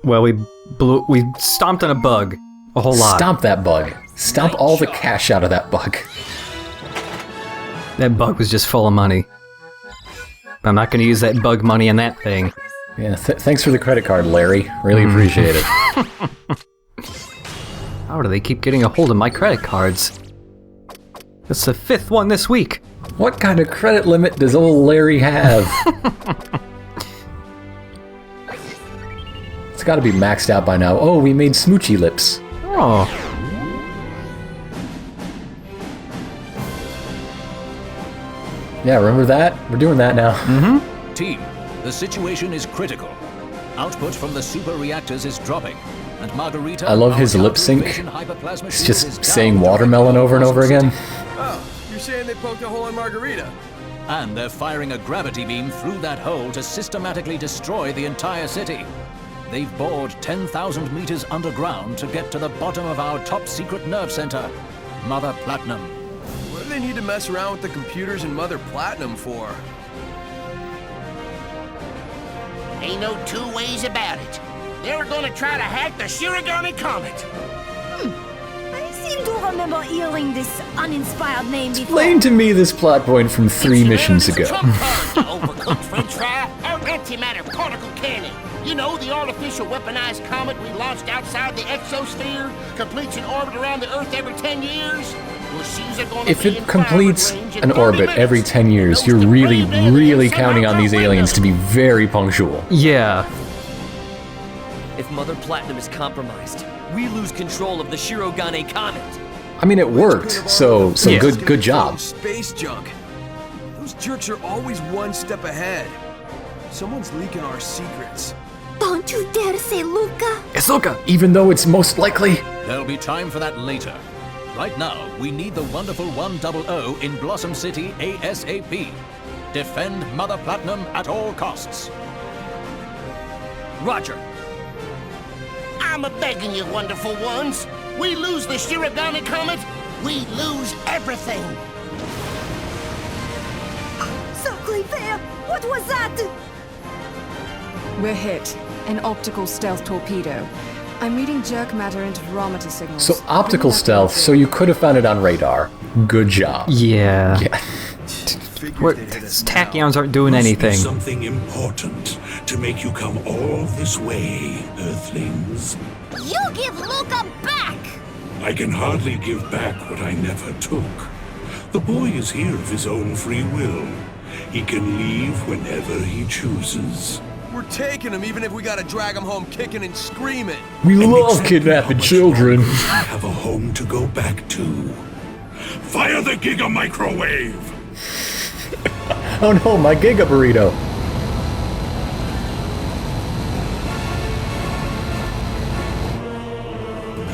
Well, we stomped on a bug. A whole lot. Stomp that bug. Stomp all the cash out of that bug. That bug was just full of money. I'm not going to use that bug money on that thing. Yeah, thanks for the credit card, Larry. Really appreciate it. How do they keep getting a hold of my credit cards? That's the 5th one this week. What kind of credit limit does old Larry have? It's got to be maxed out by now. Oh, we made smoochy lips. Oh. Yeah, remember that? We're doing that now. Mm-hmm. Team, the situation is critical. Output from the super reactors is dropping, and Margarita... I love his lip sync. It's just saying watermelon over and over again. Oh, you're saying they poked a hole in Margarita? And they're firing a gravity beam through that hole to systematically destroy the entire city. They've bored 10,000 meters underground to get to the bottom of our top-secret nerve center, Mother Platinum. What do they need to mess around with the computers in Mother Platinum for? Ain't no two ways about it. They were gonna try to hack the Shirogane Comet. I seem to remember hearing this uninspired name before. Explain to me this plot point from 3 missions ago. Overcooked French fry, our antimatter particle cannon. You know, the artificial weaponized comet we launched outside the exosphere completes an orbit around the Earth every 10 years. Well, she's gonna If it completes an orbit every 10 years, you're really, really counting on these aliens to be very punctual. Yeah. If Mother Platinum is compromised, we lose control of the Shirogane Comet. I mean, it worked, so Yeah. good job. Space junk. Those jerks are always one step ahead. Someone's leaking our secrets. Don't you dare say Luca. It's Luca. Even though it's most likely... There'll be time for that later. Right now, we need the wonderful 100 in Blossom City ASAP. Defend Mother Platinum at all costs. Roger. I'm a-begging you, wonderful ones. We lose the Shirogane Comet, we lose everything. Sacré vert, what was that? We're hit. An optical stealth torpedo. I'm reading jerk matter interferometer signals. So optical stealth, so you could have found it on radar. Good job. Yeah. Yeah. These tachyons aren't doing anything. Something important to make you come all this way, Earthlings. You give Luca back! I can hardly give back what I never took. The boy is here of his own free will. He can leave whenever he chooses. We're taking him even if we gotta drag him home kicking and screaming. We And love exactly kidnapping how much children. longer I have a home to go back to. Fire the Giga Microwave! Oh no, my Giga Burrito.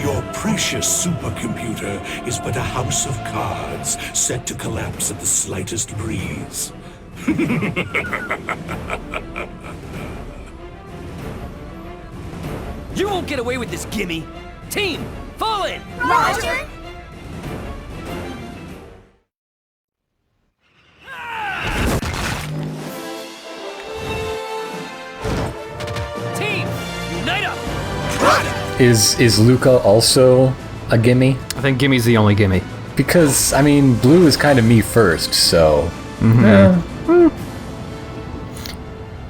Your precious supercomputer is but a house of cards set to collapse at the slightest breeze. You won't get away with this, gimme! Team, fall in! Roger! Team, unite up! Is Luca also a gimme? I think Gimme's the only gimme. Because, I mean, blue is kind of me first, so...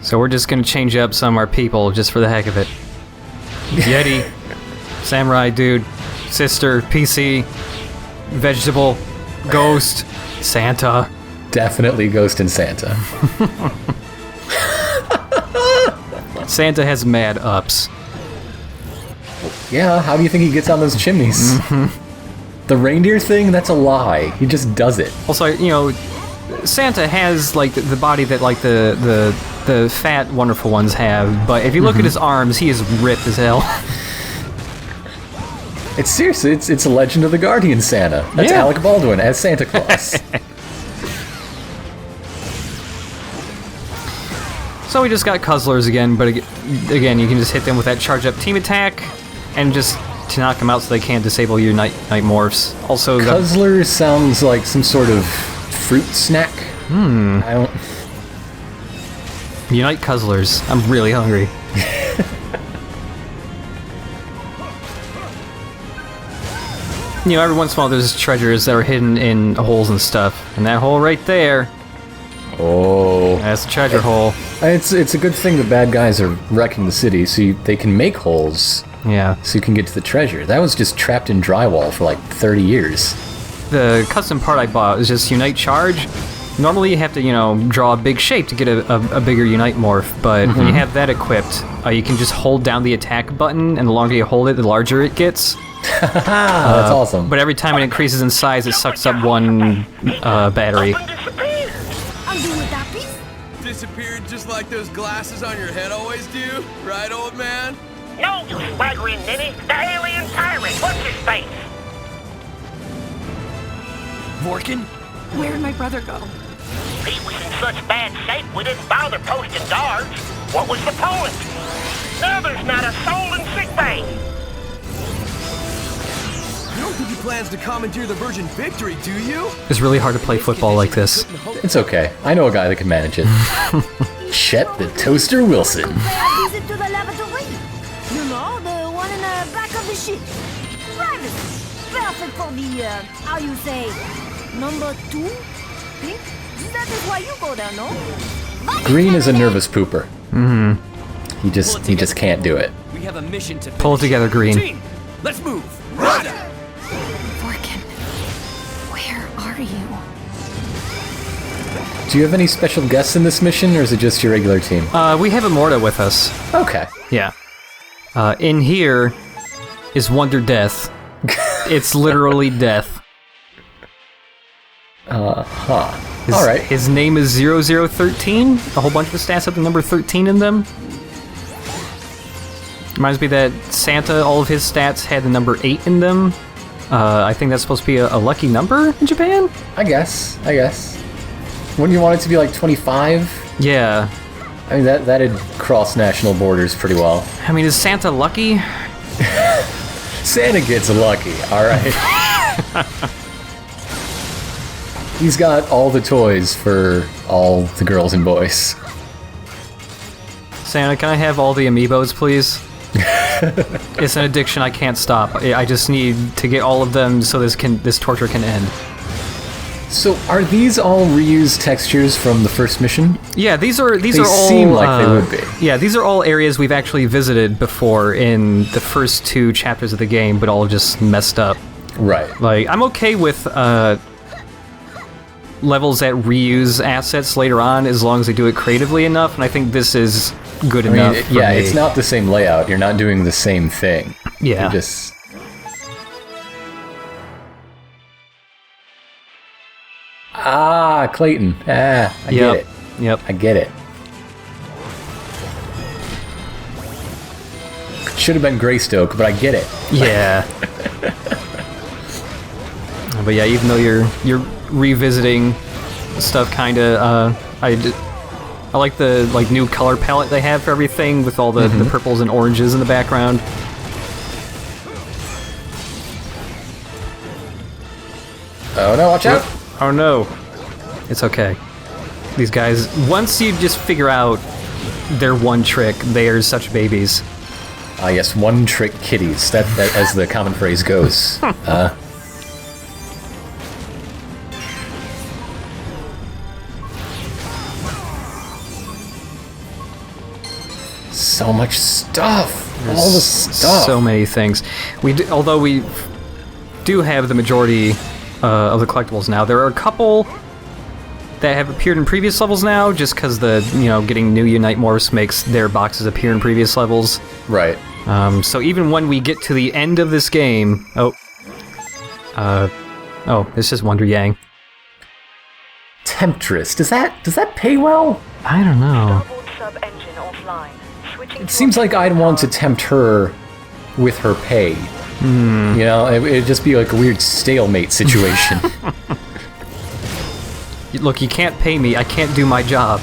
So we're just gonna change up some of our people just for the heck of it. Yeti, Samurai Dude, Sister, PC, Vegetable, Ghost, Santa. Definitely Ghost and Santa. Santa has mad ups. Yeah, how do you think he gets on those chimneys? The reindeer thing, that's a lie. He just does it. Also, you know, Santa has like the body that like the fat wonderful ones have, but if you look at his arms, he is ripped as hell. It's seriously, it's a Legend of the Guardian Santa. That's Yeah. Alec Baldwin as Santa Claus. So we just got Cuzzlers again, but again, you can just hit them with that charge up team attack, and just to knock them out so they can't disable your night morphs. Also, Cuzzler sounds like some sort of fruit snack. I don't... Unite Cuzzlers. I'm really hungry. you know, every once in a while there's treasures that are hidden in holes and stuff. And that hole right there, Oh. that's the treasure hole. It's a good thing the bad guys are wrecking the city, so they can make holes, Yeah. so you can get to the treasure. That was just trapped in drywall for like 30 years. The custom part I bought is just Unite Charge. Normally you have to, you know, draw a big shape to get a bigger Unite morph, but when you have that equipped, you can just hold down the attack button, and the longer you hold it, the larger it gets. That's awesome. But every time it increases in size, it sucks up one battery. Undo with that piece. Disappeared just like those glasses on your head always do, right, old man? No, you swaggering ninny. The alien tyrant. What's his face? Vorkin? Where did my brother go? He was in such bad shape we didn't bother posting guards. What was the point? Now there's not a soul in sickbay. You don't think he plans to commandeer the Virgin Victory, do you? It's really hard to play football like this. It's okay. I know a guy that can manage it. Chet the Toaster Wilson. Pay a visit to the lavatory. You know, the one in the back of the ship. Private. Perfect for the, how you say, number 2? Think? That is why you go there, no? Green is a nervous pooper. He just can't do it. We have a mission to Pull it finish. together, Green. Team, let's move. Vorkin, where are you? Do you have any special guests in this mission, or is it just your regular team? We have Immorta with us. Okay. Yeah. In here is Wonder Death. It's literally death. Alright. His name is 0013. A whole bunch of the stats have the number 13 in them. Reminds me that Santa, all of his stats had the number 8 in them. I think that's supposed to be a lucky number in Japan? I guess. Wouldn't you want it to be like 25? Yeah. I mean, that'd cross national borders pretty well. I mean, is Santa lucky? Santa gets lucky, alright? He's got all the toys for all the girls and boys. Santa, can I have all the amiibos, please? It's an addiction I can't stop. I just need to get all of them so this torture can end. So, are these all reused textures from the first mission? Yeah, these are all. They seem like they would be. Yeah, these are all areas we've actually visited before in the first 2 chapters of the game, but all just messed up. Right. Like, I'm okay with levels that reuse assets later on, as long as they do it creatively enough, and I think this is good enough. For me. It's not the same layout. You're not doing the same thing. Yeah. You're just. Clayton. I get it. Yep. I get it. Should have been Greystoke, but I get it. Yeah. But yeah, even though you're revisiting stuff, kinda, I like the new color palette they have for everything, with all the purples and oranges in the background. Oh no! Watch out! Oh no. It's okay. These guys, once you just figure out their one trick, they are such babies. Yes, one trick kitties. That as the common phrase goes. So much stuff. All the stuff. So many things. Although we do have the majority of the collectibles now, there are a couple that have appeared in previous levels now, just because getting new Unite morphs makes their boxes appear in previous levels. Right. So even when we get to the end of this game, this is Wonder Yang. Temptress. Does that pay well? I don't know. It seems like I'd want to tempt her with her pay. You know, it'd just be like a weird stalemate situation. Look, you can't pay me. I can't do my job.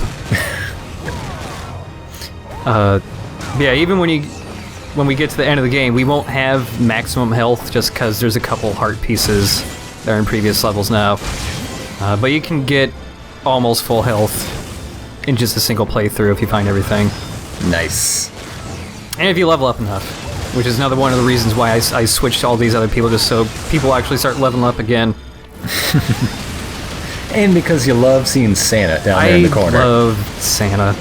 Yeah, even when we get to the end of the game, we won't have maximum health just because there's a couple heart pieces that are in previous levels now. But you can get almost full health in just a single playthrough if you find everything. Nice. And if you level up enough. which is another one of the reasons why I switched to all these other people, just so people actually start leveling up again. And because you love seeing Santa down there in the corner. I love Santa.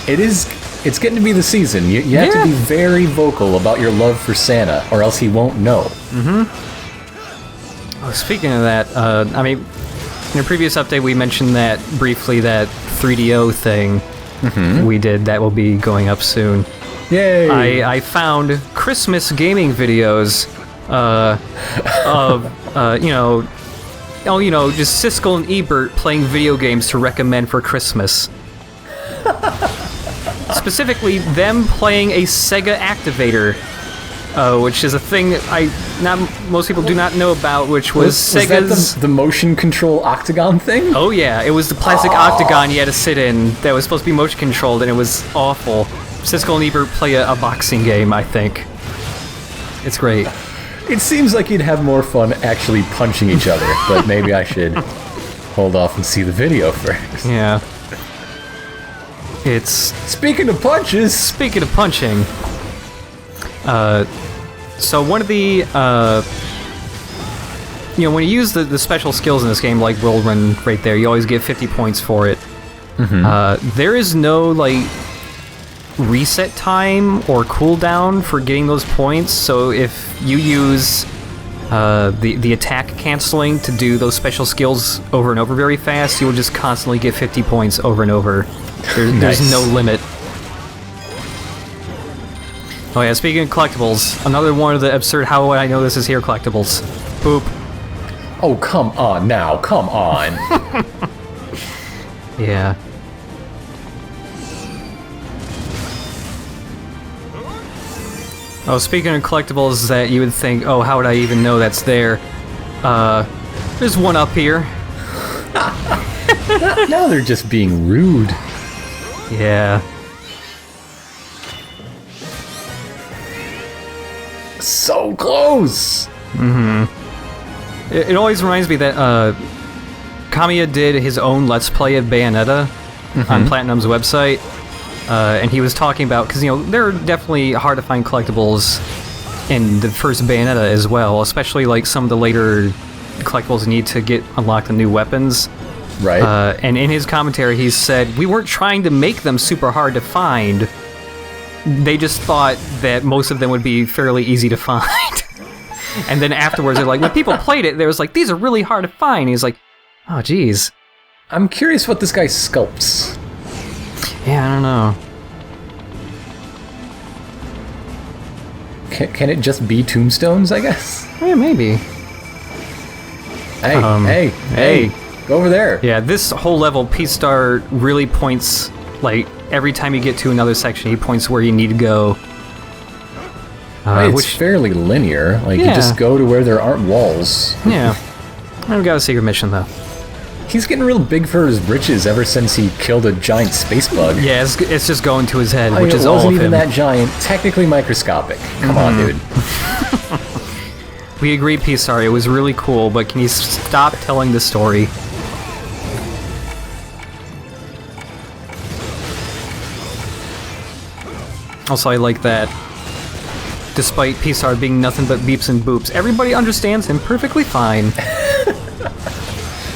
It's getting to be the season. You have to be very vocal about your love for Santa, or else he won't know. Oh, speaking of that, I mean, in a previous update we mentioned that briefly, that 3DO thing we did, that will be going up soon. Yay! I found Christmas gaming videos of, just Siskel and Ebert playing video games to recommend for Christmas. Specifically, them playing a Sega Activator, which is a thing that most people do not know about, which was Sega's... Was that the motion control octagon thing? Oh yeah, it was the plastic octagon you had to sit in that was supposed to be motion controlled, and it was awful. Siskel and Ebert play a boxing game, I think. It's great. It seems like you'd have more fun actually punching each other, but maybe I should hold off and see the video first. Yeah. It's... Speaking of punches! Speaking of punching... so one of the, when you use the special skills in this game, like World Run right there, you always get 50 points for it. There is no, reset time or cooldown for getting those points, so if you use the attack canceling to do those special skills over and over very fast, you will just constantly get 50 points over and over. There's no limit. Oh yeah, speaking of collectibles, another one of the absurd how would I know this is here collectibles. Boop. Oh, come on now, come on. Yeah. Oh, speaking of collectibles that you would think, oh, how would I even know that's there? There's one up here. Now they're just being rude. Yeah. So close! It always reminds me that Kamiya did his own Let's Play of Bayonetta on Platinum's website, and he was talking about, because, there are definitely hard to find collectibles in the first Bayonetta as well, especially some of the later collectibles you need to unlock the new weapons. Right. And in his commentary he said, we weren't trying to make them super hard to find. They just thought that most of them would be fairly easy to find. And then afterwards, they're like, when people played it, they was like, these are really hard to find. He's like, oh, geez. I'm curious what this guy sculpts. Yeah, I don't know. Can it just be tombstones, I guess? Yeah, maybe. Hey, go over there. Yeah, this whole level, P-Star really points, every time you get to another section, he points where you need to go. It's fairly linear. You just go to where there aren't walls. Yeah. I've got a secret mission, though. He's getting real big for his britches ever since he killed a giant space bug. Yeah, it's just going to his head, which is all of him. It wasn't even that giant. Technically microscopic. Come on, dude. We agree, P-Star. It was really cool, but can you stop telling the story? Also, I like that. Despite P-Star being nothing but beeps and boops, everybody understands him perfectly fine.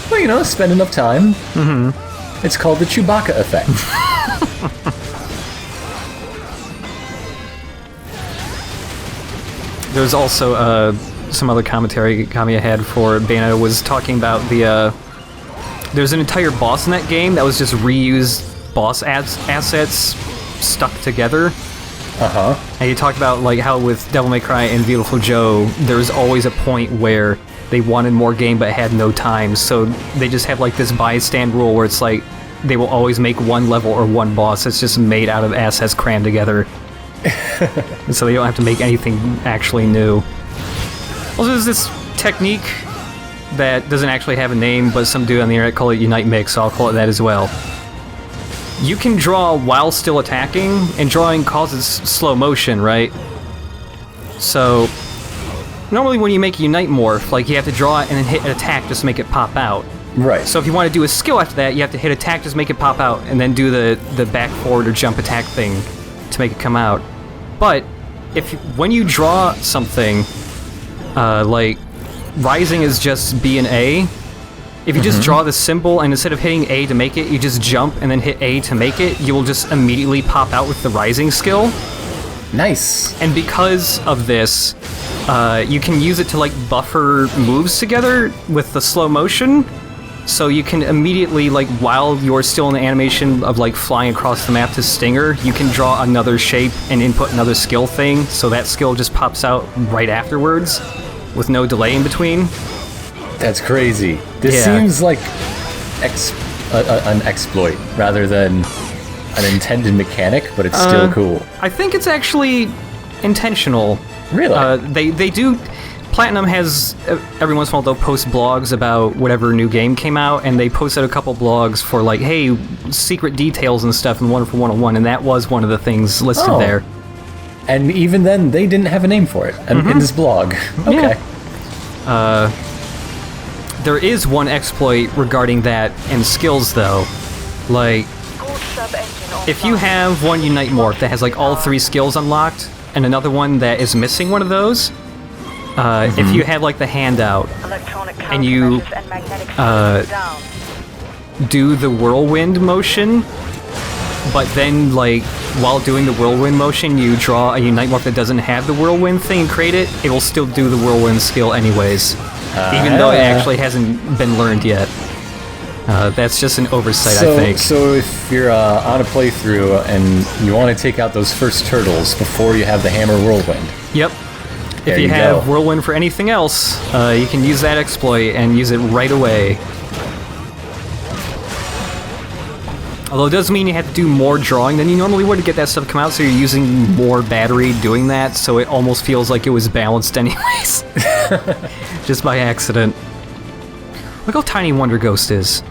Well, spend enough time. It's called the Chewbacca effect. There's also some other commentary Kamiya had for Bayonetta was talking about there's an entire boss in that game that was just reused boss assets stuck together. And he talked about how with Devil May Cry and Beautiful Joe, there's always a point where they wanted more game but had no time, so they just have this bystand rule where it's they will always make one level or one boss that's just made out of assets crammed together. And so they don't have to make anything actually new. Also, there's this technique that doesn't actually have a name, but some dude on the internet called it Unite Mix, so I'll call it that as well. You can draw while still attacking, and drawing causes slow motion, right? So, normally when you make a Unite Morph, you have to draw it and then hit an attack just to make it pop out. Right. So if you want to do a skill after that, you have to hit attack, just make it pop out, and then do the back forward or jump attack thing to make it come out. But when you draw something, like rising is just B and A. If you just draw the symbol and instead of hitting A to make it, you just jump and then hit A to make it, you will just immediately pop out with the rising skill. Nice. And because of this, you can use it to like buffer moves together with the slow motion. So you can immediately, like, while you're still in the animation of like flying across the map to Stinger, you can draw another shape and input another skill thing. So that skill just pops out right afterwards with no delay in between. That's crazy. This seems like an exploit rather than an intended mechanic, but it's still cool. I think it's actually intentional. Really? They do. Platinum has, every once in a while, they'll post blogs about whatever new game came out, and they posted a couple blogs for, like, hey, secret details and stuff in Wonderful 101, and that was one of the things listed there. And even then, they didn't have a name for it in this blog. Okay. Yeah. There is one exploit regarding that in skills, though. Like, if you have one Unite Morph that has, like, all 3 skills unlocked, and another one that is missing one of those, if you have, like, the handout, and you do the whirlwind motion, but then, like, while doing the whirlwind motion, you draw a Unite Morph that doesn't have the whirlwind thing and create it, it will still do the whirlwind skill anyways. Even though it actually hasn't been learned yet. That's just an oversight, I think. So if you're on a playthrough and you want to take out those first turtles before you have the hammer whirlwind. Yep. If you have whirlwind for anything else, you can use that exploit and use it right away. Although it does mean you have to do more drawing than you normally would to get that stuff to come out, so you're using more battery doing that, so it almost feels like it was balanced anyways. Just by accident. Look how tiny Wonder Ghost is.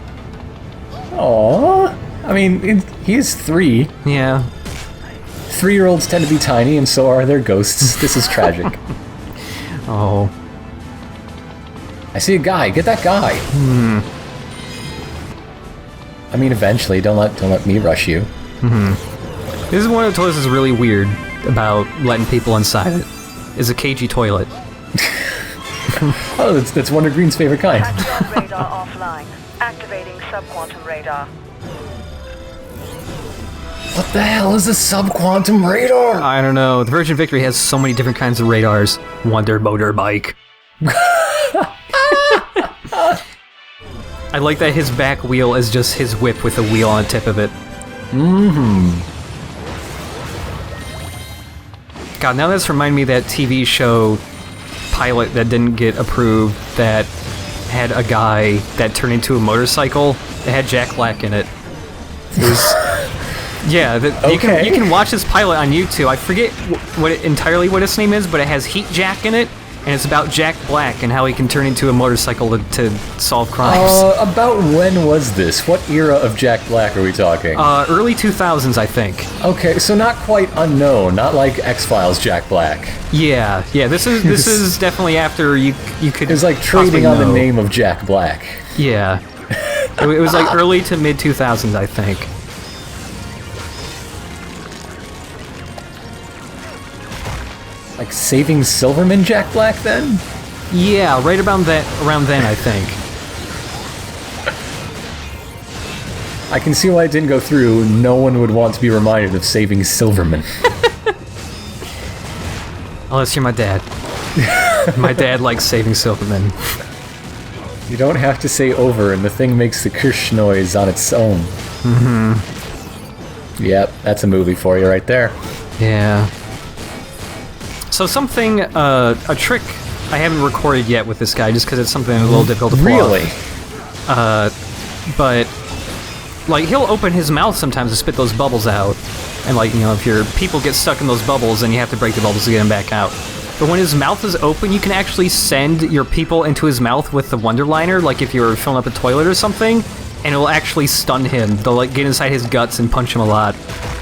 Aww. I mean, he is 3. Yeah. 3-year-olds tend to be tiny, and so are their ghosts. This is tragic. Oh. I see a guy. Get that guy. I mean, eventually. Don't let me rush you. This is one of the toilets that's really weird about letting people inside it. Is a cagey toilet. Oh, that's Wonder Green's favorite kind. Radar offline. Activating subquantum radar. What the hell is a subquantum radar? I don't know. The Virgin Victory has so many different kinds of radars. Wonder Motorbike. I like that his back wheel is just his whip with a wheel on the tip of it. God, now that's reminding me of that TV show pilot that didn't get approved that had a guy that turned into a motorcycle. It had Jack Black in it. It was... Yeah, you can watch this pilot on YouTube. I forget entirely what its name is, but it has Heat Jack in it, and it's about Jack Black and how he can turn into a motorcycle to solve crimes. About when was this? What era of Jack Black are we talking? Early 2000s, I think. Okay, so not quite unknown, not like X-Files Jack Black. Yeah. This is definitely after you could. It's like trading on the name of Jack Black. Yeah, it was like early to mid 2000s, I think. Like Saving Silverman Jack Black, then? Yeah, right around then, I think. I can see why it didn't go through. No one would want to be reminded of Saving Silverman. Unless you're my dad. My dad likes Saving Silverman. You don't have to say over, and the thing makes the Kirsch noise on its own. Yep, that's a movie for you right there. Yeah. So something, a trick I haven't recorded yet with this guy, just because it's something a little difficult to pull off. But, like, he'll open his mouth sometimes to spit those bubbles out. And, like, you know, if your people get stuck in those bubbles, then you have to break the bubbles to get them back out. But when his mouth is open, you can actually send your people into his mouth with the Wonderliner, like if you're filling up a toilet or something, and it'll actually stun him. They'll, like, get inside his guts and punch him a lot.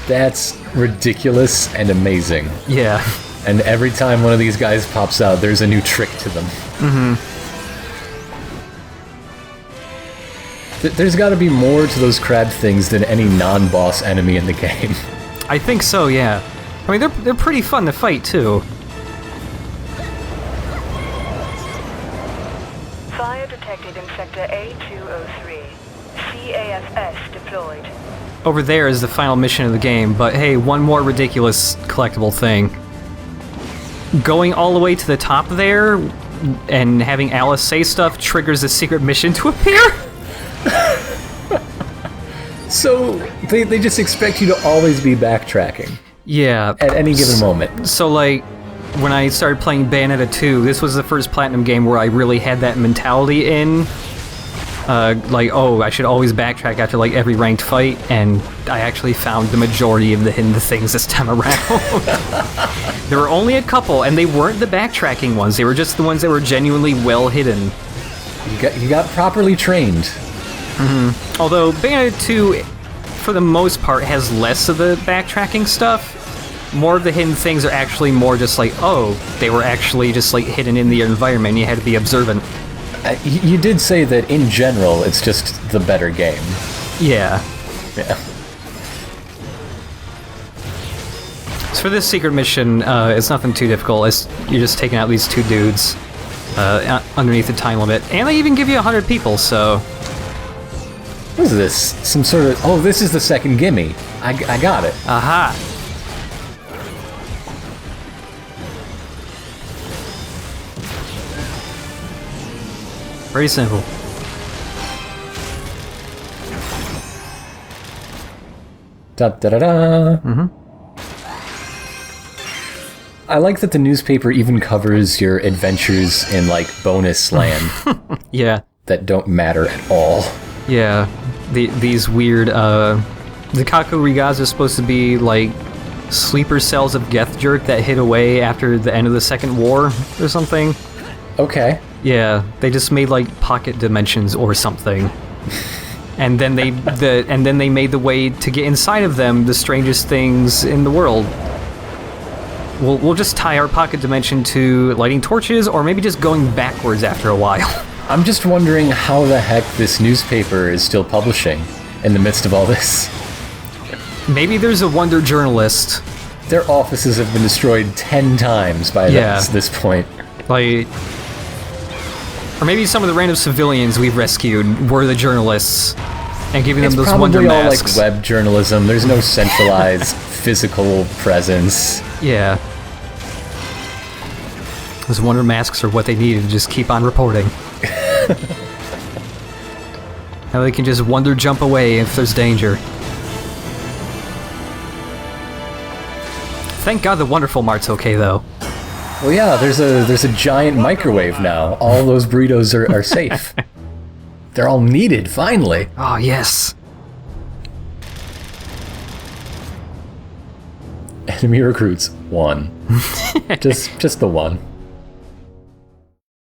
That's ridiculous and amazing. Yeah. And every time one of these guys pops out, there's a new trick to them. There's got to be more to those crab things than any non-boss enemy in the game. I think so, yeah. I mean, they're pretty fun to fight, too. Fire detected in Sector A203. CAFS deployed. Over there is the final mission of the game, but hey, one more ridiculous collectible thing. Going all the way to the top there and having Alice say stuff triggers a secret mission to appear? So, they just expect you to always be backtracking. Yeah. At any given moment. So, like, when I started playing Bayonetta 2, this was the first Platinum game where I really had that mentality in. Like, oh, I should always backtrack after, like, every ranked fight, and I actually found the majority of the hidden things this time around. There were only a couple, and they weren't the backtracking ones. They were just the ones that were genuinely well hidden. You got properly trained. Mm-hmm. Although Bayonetta 2, for the most part, has less of the backtracking stuff. More of the hidden things are actually more just like, oh, they were actually just like hidden in the environment. You had to be observant. You did say that in general, it's just the better game. Yeah. Yeah. So for this secret mission, it's nothing too difficult. You're just taking out these two dudes underneath the time limit. And they even give you 100 people, so... What is this? Some sort of... Oh, this is the second gimme. I got it. Aha! Very simple. Da-da-da-da. Mm-hmm. I like that the newspaper even covers your adventures in, like, bonus land. Yeah. That don't matter at all. Yeah. These weird, the Kaku Rigaz are supposed to be, like, sleeper cells of Geth Jerk that hid away after the end of the Second War or something. Okay. Yeah, they just made, like, pocket dimensions or something. And then they made the way to get inside of them the strangest things in the world. We'll just tie our pocket dimension to lighting torches, or maybe just going backwards after a while. I'm just wondering how the heck this newspaper is still publishing in the midst of all this. Maybe there's a wonder journalist. Their offices have been destroyed 10 times by this point. Like... Or maybe some of the random civilians we've rescued were the journalists, and giving them those wonder masks. It's probably all like web journalism. There's no centralized physical presence. Yeah. Those wonder masks are what they needed to just keep on reporting. Now they can just wonder jump away if there's danger. Thank God the Wonderful Mart's okay, though. Well, yeah, there's a giant microwave now. All those burritos are safe. They're all needed, finally. Oh, yes. Enemy recruits, 1. just the 1.